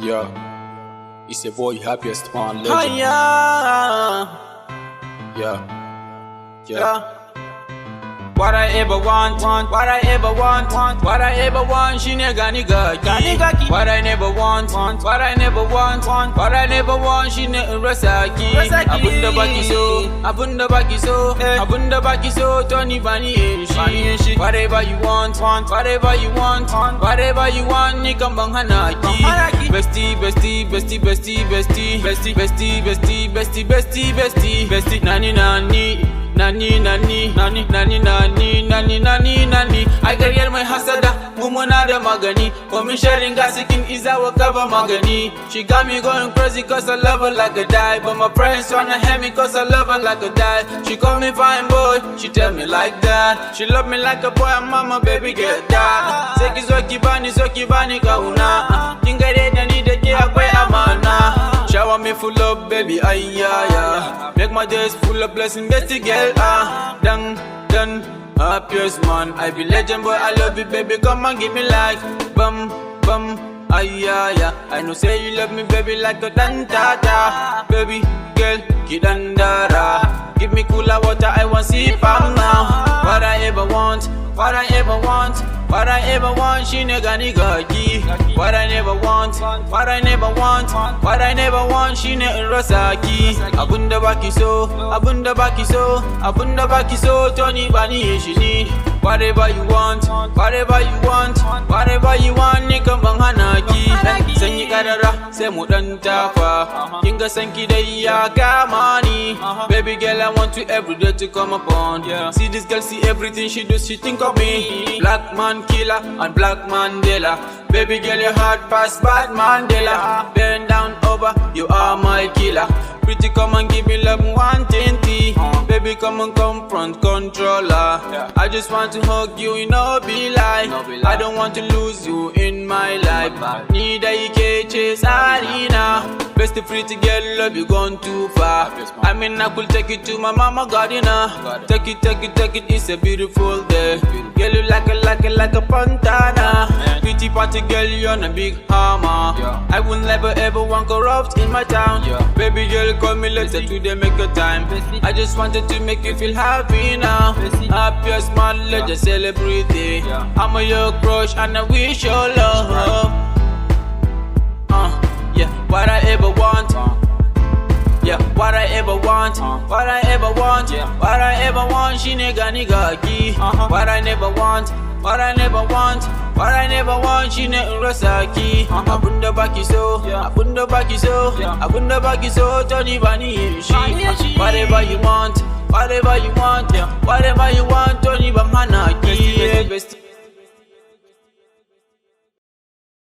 Yeah, it's your boy Happiest Man Oh, Legend. yeah. Yeah. What I ever want, what I ever want, what I ever want, she nigga nigga. What I never want, what I never want, what I never want, she nigga rasaki. Abunda baki so, abunda baki so, abunda baki so, Tony Bani Enshi. Whatever you want, whatever you want, whatever you want, nigga bang hanaki. Bestie, bestie, bestie, bestie, bestie, bestie, bestie, bestie, bestie, bestie, bestie, bestie, nani nani. Nani nani nani nani nani nani nani nani I gariyar mai hasada mu muna da magani komin sharing gasikin izawa kaba magani. She got me going crazy cause I love her like a die, but my friends wanna hate me cause I love her like a die. She call me fine boy, she tell me like that. She love me like a boy and mama baby get that. Seki zoki bani kauna kingare da ni da ke akwai amana. Shower me full up, baby, ay, yeah. Make my days full of blessing, bestie girl, done, happiest man. I be legend, boy, I love you, baby, come and give me like, bum, ay, yeah. I know say you love me, baby, like a dantata. Baby, girl, kidandara. Give me cooler water, I want see palm now. What I ever want, what I ever want, what I ever want, she nigga nigga. What I never want, what I never want, what I never want, she nigga rasaki. Abunda baki so, abunda baki so, abunda baki so, Tony Bani Enshi. Whatever you want, whatever you want, whatever you want, nigga bang hanaki. Sanyi karara, sai mu dan tafa. Kinga sanki dai ya kama ni. Baby girl, I want you every day to come upon. See this girl, see everything she does, she think of me. Black man killer and black Mandela. Baby girl, your heart past bad Mandela. Bend down over, you are my killer. Pretty, come and give me love 120. Baby, come and confront controller. I just want to hug you, you know, be like. I don't want to lose you in my life. Need a chase arena. Best pretty girl, love you gone too far. I mean, I could take it to my mama garden. Take it, it's a beautiful day. Girl, you like a pantana. Pretty party girl, you on a big hammer. I will never ever want corrupt in my town. Baby girl, call me later today, make a time. I just wanted to make you feel happy now. Happiest man, let's just celebrate it. I'm a your crush and I wish your love. Yeah, what I ever want. Yeah, what I ever want, what I ever want, what I ever want, she nigga nigga. What I never want, what I never want, what I never want, she nigga rasaki. Abunda baki so, abunda baki so, abunda baki so, Tony Bani Enshi. Whatever you want, whatever you want, whatever you want, Tony Bamhana.